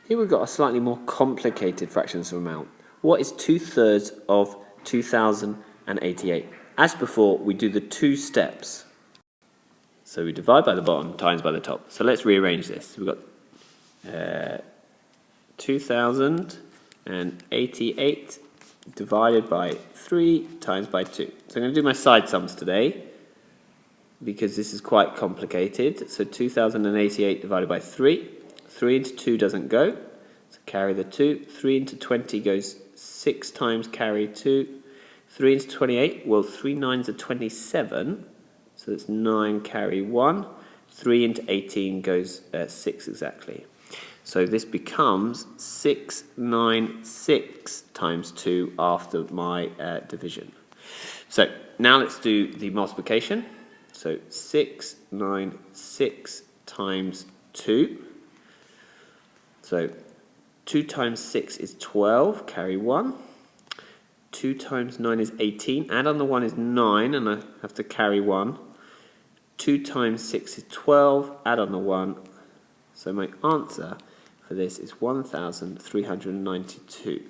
Here we've got a slightly more complicated fractions of amount. What is 2/3 of 2088? As before, we do the two steps. So we divide by the bottom, times by the top. So let's rearrange this. We've got 2088 divided by 3 times by 2. So I'm going to do my side sums today because this is quite complicated. So 2088 divided by 3. 3 into 2 doesn't go, so carry the 2. 3 into 20 goes 6 times, carry 2. 3 into 28, well 3 nines are 27, so it's 9, carry 1. 3 into 18 goes 6 exactly. So this becomes 696 times 2 after my division. So now let's do the multiplication. So 696 times 2. So 2 times 6 is 12, carry 1. 2 times 9 is 18, add on the 1 is 9, and I have to carry 1. 2 times 6 is 12, add on the 1. So my answer for this is 1,392.